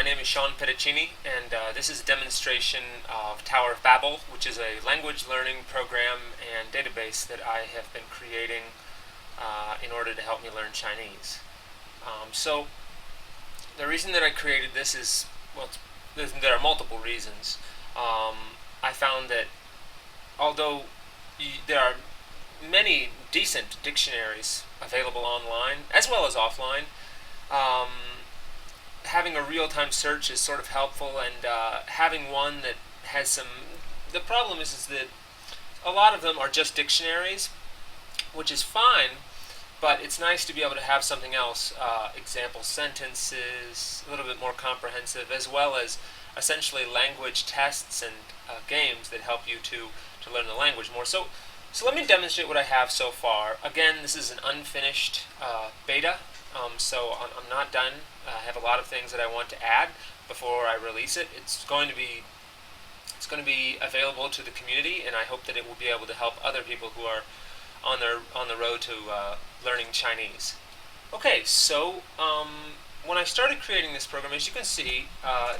my name is Shaun Pedicini, and this is a demonstration of Tower of Babel, which is a language learning program and database that I have been creating in order to help me learn Chinese. So the reason that I created this is, well, there are multiple reasons. I found that although there are many decent dictionaries available online as well as offline, having a real-time search is sort of helpful, and having one that has some... The problem is that a lot of them are just dictionaries, which is fine, but it's nice to be able to have something else, example sentences, a little bit more comprehensive, as well as essentially language tests and games that help you to learn the language more. So let me demonstrate what I have so far. Again, this is an unfinished beta, so I'm not done. I have a lot of things that I want to add before I release it. It's going to be available to the community, and I hope that it will be able to help other people who are on the road to learning Chinese. Okay, so when I started creating this program, as you can see,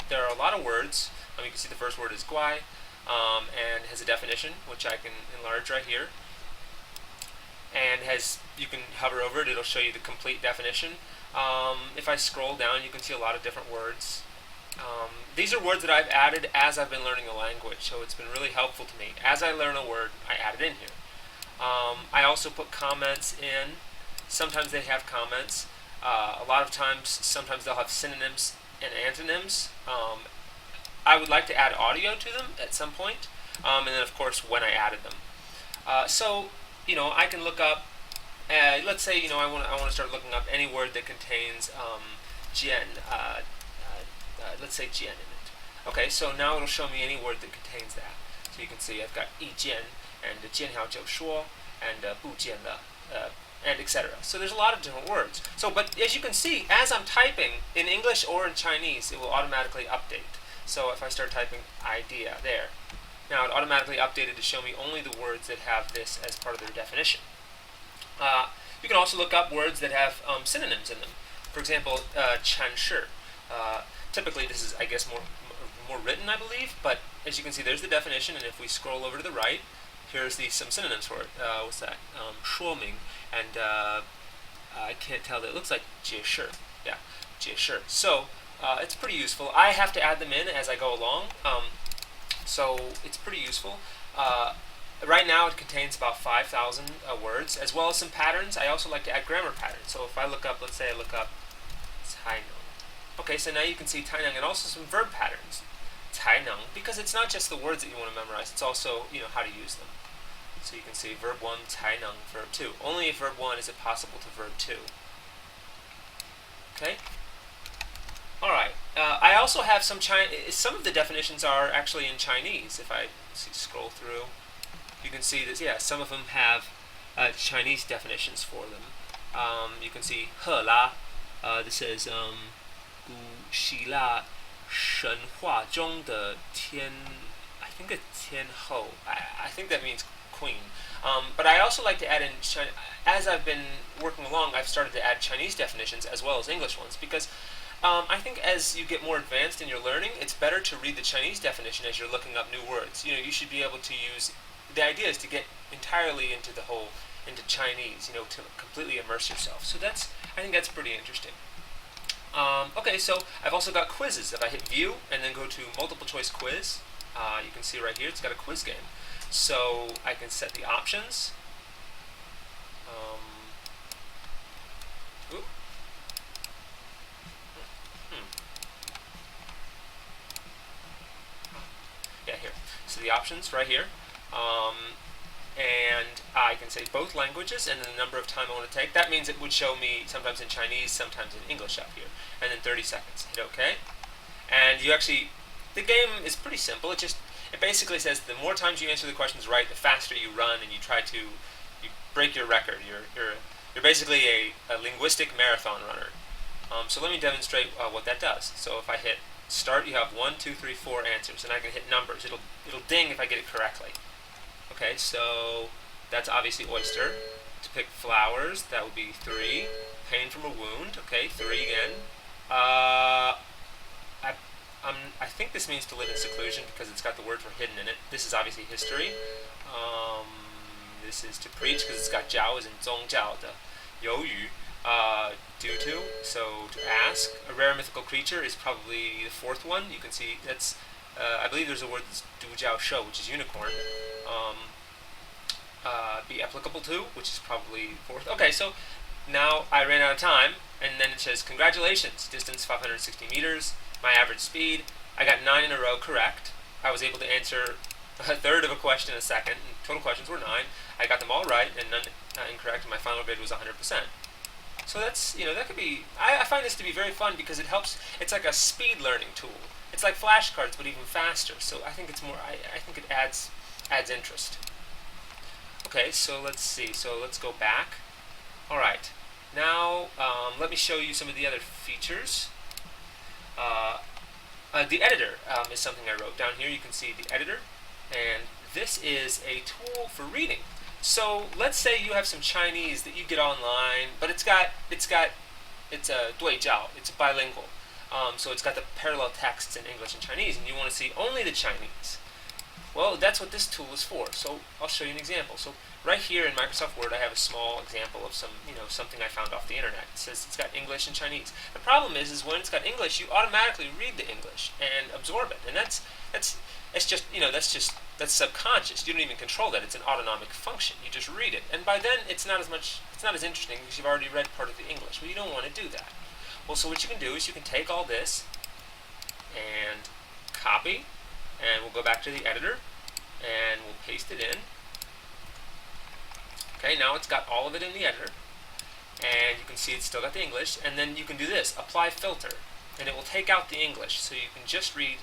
there are a lot of words. You can see the first word is guai, and has a definition, which I can enlarge right here. And you can hover over it, it'll show you the complete definition. If I scroll down, you can see a lot of different words. These are words that I've added as I've been learning the language, so it's been really helpful to me. As I learn a word, I add it in here. I also put comments in. Sometimes they have comments. A lot of times, sometimes they'll have synonyms and antonyms. I would like to add audio to them at some point, and then of course when I added them. So I can look up. Let's say I want to start looking up any word that contains jian. Let's say jian in it. Okay, so now it'll show me any word that contains that. So you can see I've got yi jian and jian hao jiu shuo and bu jian le, and etc. So there's a lot of different words. But as you can see, as I'm typing in English or in Chinese, it will automatically update. So if I start typing idea there, now it automatically updated to show me only the words that have this as part of their definition. You can also look up words that have synonyms in them. For example, 阐释. Typically this is, I guess, more written, I believe, but as you can see, there's the definition, and if we scroll over to the right, here's some synonyms for it. What's that? 说明, and I can't tell. It looks like 解释. Yeah, 解释. So it's pretty useful. I have to add them in as I go along, so it's pretty useful. Right now it contains about 5,000 words, as well as some patterns. I also like to add grammar patterns. So if I look up, let's say I look up 才能. Okay, so now you can see 才能, and also some verb patterns. 才能, because it's not just the words that you want to memorize, it's also how to use them. So you can see verb 1, 才能, verb 2. Only if verb 1 is it possible to verb 2. Okay? Alright, I also have some of the definitions are actually in Chinese. If I scroll through, you can see that, yeah, some of them have Chinese definitions for them. You can see 赫拉, this is 古希腊神话中的天, I think it's 天后. I think that means queen. But I also like to add in, as I've been working along, I've started to add Chinese definitions as well as English ones, because I think as you get more advanced in your learning, it's better to read the Chinese definition as you're looking up new words. You should be able to use... The idea is to get entirely into Chinese, to completely immerse yourself. So I think that's pretty interesting. Okay, so I've also got quizzes. If I hit view and then go to multiple choice quiz, you can see right here it's got a quiz game. So I can set the options. Yeah, here. So the options right here. And I can say both languages and then the number of time I want to take. That means it would show me sometimes in Chinese, sometimes in English up here. And then 30 seconds. Hit OK. And the game is pretty simple. It basically says the more times you answer the questions right, the faster you run, and you break your record. You're basically a linguistic marathon runner. So let me demonstrate what that does. So if I hit start, you have 1, 2, 3, 4 answers, and I can hit numbers. It'll ding if I get it correctly. Okay, so that's obviously oyster. To pick flowers, that would be 3. Pain from a wound, okay, 3 again. I this means to live in seclusion because it's got the word for hidden in it. This is obviously history. This is to preach because it's got 教 as in 宗教的由于 due to, so to ask. A rare mythical creature is probably the fourth one. You can see that's I believe there's a word that's 独角兽, which is unicorn. Be applicable to, which is probably fourth. Okay, so now I ran out of time, and then it says congratulations, distance 560 meters, my average speed. I got 9 in a row correct. I was able to answer a third of a question a second. And total questions were 9. I got them all right and none incorrect, and my final grade was 100%. So that's, that could be, I find this to be very fun because it helps, it's like a speed learning tool. It's like flashcards, but even faster. So I think it's more, I think it adds interest. Okay, so let's see. So let's go back. All right. Now let me show you some of the other features. The editor is something I wrote down here. You can see the editor, and this is a tool for reading. So let's say you have some Chinese that you get online, but it's a 对照, it's bilingual. So it's got the parallel texts in English and Chinese, and you want to see only the Chinese. Well, that's what this tool is for. So I'll show you an example. So right here in Microsoft Word, I have a small example of something I found off the internet. It says it's got English and Chinese. The problem is when it's got English, you automatically read the English and absorb it, and that's subconscious. You don't even control that. It's an autonomic function. You just read it, and by then it's not as interesting because you've already read part of the English. Well, you don't want to do that. Well, so what you can do is you can take all this and copy, and we'll go back to the editor and we'll paste it in. Okay, now it's got all of it in the editor, and you can see it's still got the English, and then you can do this, apply filter, and it will take out the English, so you can just read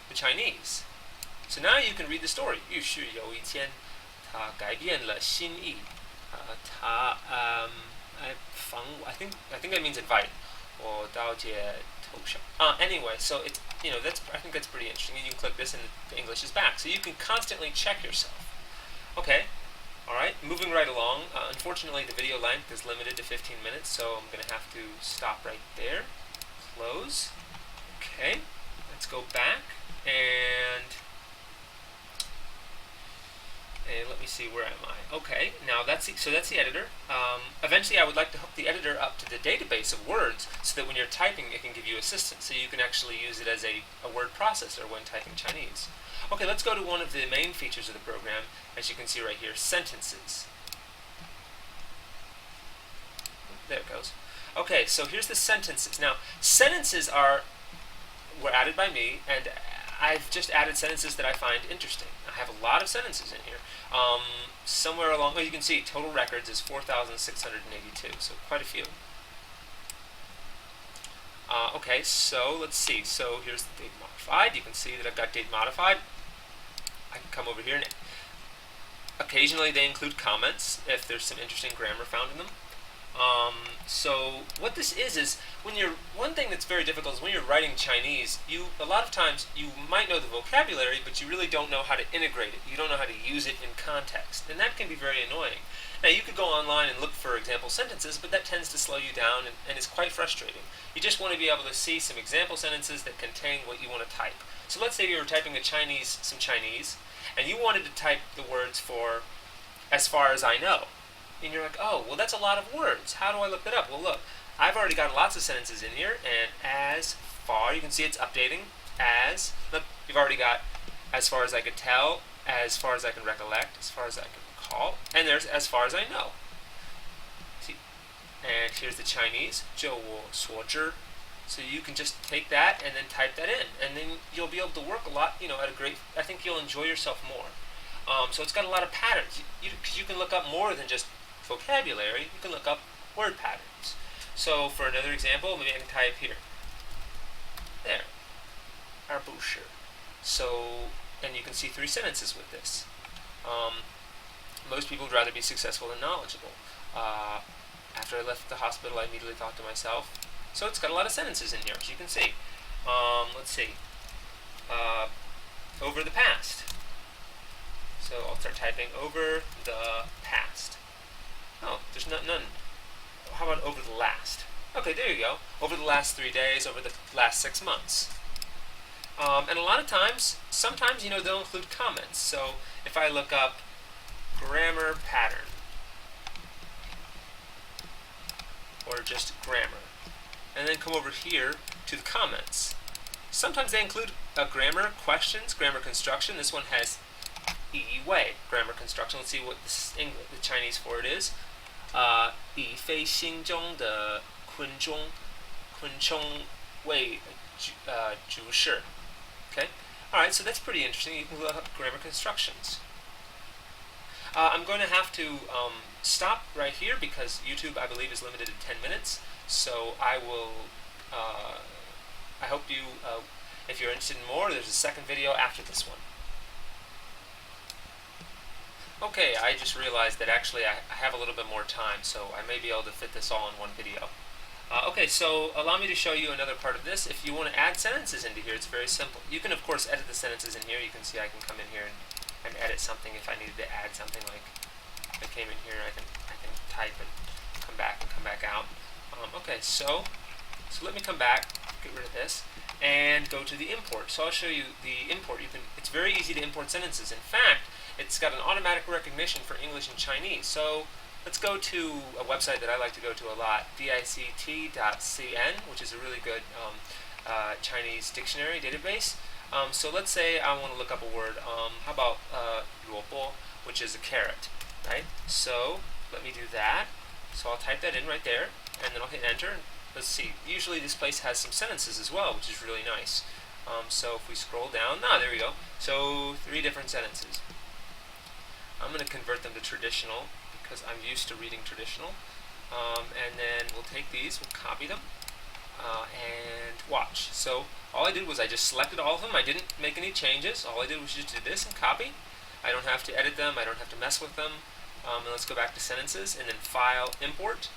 the Chinese. So now you can read the story. 于是有一天，他改变了心意。I think that means invite. 我到街头上. Anyway, so it's I think that's pretty interesting. And you can click this, and the English is back. So you can constantly check yourself. Okay. All right. Moving right along. Unfortunately, the video length is limited to 15 minutes, so I'm going to have to stop right there. Close. Okay. Let's go back and let me see, where am I? Okay, now that's the editor. Eventually I would like to hook the editor up to the database of words so that when you're typing it can give you assistance, so you can actually use it as a word processor when typing Chinese. Okay, let's go to one of the main features of the program, as you can see right here, sentences. There it goes. Okay, so here's the sentences. Now, sentences were added by me, and I've just added sentences that I find interesting. I have a lot of sentences in here. Somewhere along, you can see total records is 4,682, so quite a few. Okay, so let's see. So here's the date modified. You can see that I've got date modified. I can come over here, and occasionally they include comments if there's some interesting grammar found in them. So what this is one thing that's very difficult is when you're writing Chinese, a lot of times you might know the vocabulary, but you really don't know how to integrate it. You don't know how to use it in context, and that can be very annoying. Now you could go online and look for example sentences, but that tends to slow you down and is quite frustrating. You just want to be able to see some example sentences that contain what you want to type. So let's say you were typing some Chinese, and you wanted to type the words for as far as I know. And you're like, oh, well, that's a lot of words. How do I look that up? Well, look, I've already got lots of sentences in here, and as far, you can see it's updating. Look, you've already got as far as I could tell, as far as I can recollect, as far as I can recall, and there's as far as I know. See? And here's the Chinese, 就我所知. So you can just take that and then type that in, and then you'll be able to work a lot, I think you'll enjoy yourself more. So it's got a lot of patterns, because you can look up more than just vocabulary, you can look up word patterns. So for another example, maybe I can type here. There. 而不是. So, and you can see 3 sentences with this. Most people would rather be successful than knowledgeable. After I left the hospital, I immediately thought to myself. So it's got a lot of sentences in here, as you can see. Let's see. Over the past. So I'll start typing over the past. Oh, there's none. How about over the last? Okay, there you go. Over the last 3 days, over the last 6 months. And a lot of times, sometimes, they'll include comments. So if I look up grammar pattern, or just grammar, and then come over here to the comments, sometimes they include grammar questions, grammar construction. This one has 一位 grammar construction. Let's see what the Chinese for it is. 以非心中的昆虫为主事. Okay. All right. So that's pretty interesting. You can look up grammar constructions. I'm going to have to stop right here because YouTube, I believe, is limited to 10 minutes. So I will. I hope you, if you're interested in more, there's a second video after this one. Okay, I just realized that actually I have a little bit more time, so I may be able to fit this all in one video. Okay, so allow me to show you another part of this. If you want to add sentences into here, it's very simple. You can, of course, edit the sentences in here. You can see I can come in here and edit something if I needed to add something. Like I came in here, I can type and come back out. Okay, so let me come back, get rid of this, and go to the import. So I'll show you the import. It's very easy to import sentences. In fact, it's got an automatic recognition for English and Chinese. So let's go to a website that I like to go to a lot, dict.cn, which is a really good Chinese dictionary database. So let's say I want to look up a word. How about 萝卜, which is a carrot, right? So let me do that. So I'll type that in right there, and then I'll hit enter. Let's see. Usually this place has some sentences as well, which is really nice. So if we scroll down, there we go. So 3 different sentences. I'm going to convert them to traditional because I'm used to reading traditional. And then we'll take these, we'll copy them, and watch. So all I did was I just selected all of them. I didn't make any changes. All I did was just do this and copy. I don't have to edit them. I don't have to mess with them. And let's go back to sentences and then file, import.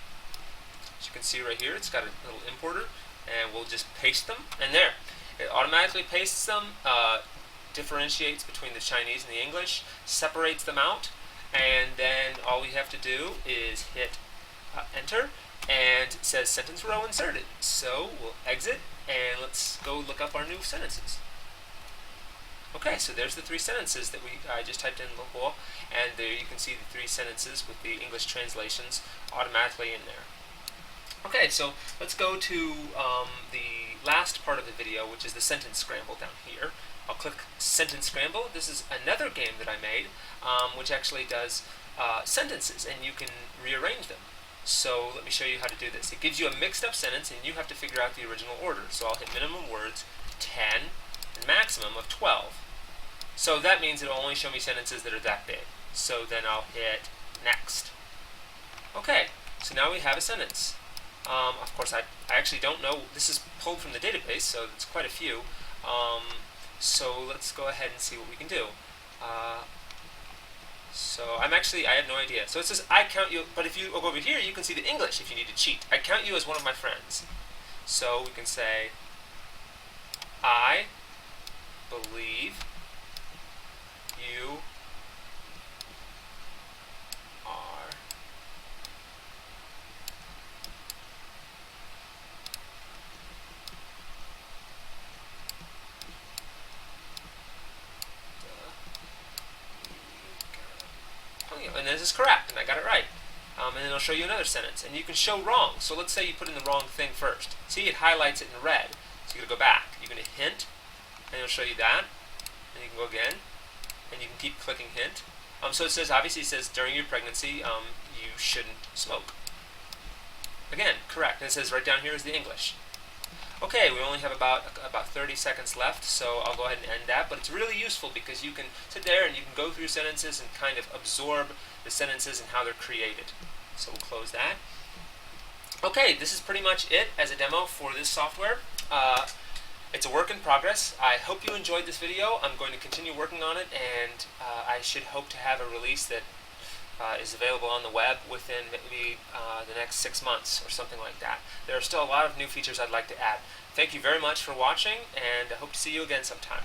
As you can see right here, it's got a little importer, and we'll just paste them, and there. It automatically pastes them, differentiates between the Chinese and the English, separates them out, and then all we have to do is hit enter, and it says sentence row inserted. So we'll exit, and let's go look up our new sentences. Okay, so there's the 3 sentences that I just typed in Luo, and there you can see the 3 sentences with the English translations automatically in there. Okay, so let's go to the last part of the video, which is the sentence scramble down here. I'll click Sentence Scramble. This is another game that I made, which actually does sentences, and you can rearrange them. So let me show you how to do this. It gives you a mixed up sentence, and you have to figure out the original order. So I'll hit minimum words, 10, and maximum of 12. So that means it'll only show me sentences that are that big. So then I'll hit Next. Okay, so now we have a sentence. Of course, I actually don't know. This is pulled from the database, so it's quite a few. So let's go ahead and see what we can do. So I have no idea. So it says, I count you, but if you go over here, you can see the English if you need to cheat. I count you as one of my friends. So we can say, I believe you are and this is correct, and I got it right. And then I'll show you another sentence, and you can show wrong. So let's say you put in the wrong thing first. See, it highlights it in red. So you're going to go back. You're going to hint, and it'll show you that. And you can go again, and you can keep clicking hint. So it says, obviously it says, during your pregnancy, you shouldn't smoke. Again, correct. And it says right down here is the English. Okay, we only have about 30 seconds left, so I'll go ahead and end that. But it's really useful because you can sit there and you can go through sentences and kind of absorb the sentences and how they're created. So we'll close that. Okay, this is pretty much it as a demo for this software. It's a work in progress. I hope you enjoyed this video. I'm going to continue working on it, and I should hope to have a release that is available on the web within maybe the next 6 months or something like that. There are still a lot of new features I'd like to add. Thank you very much for watching, and I hope to see you again sometime.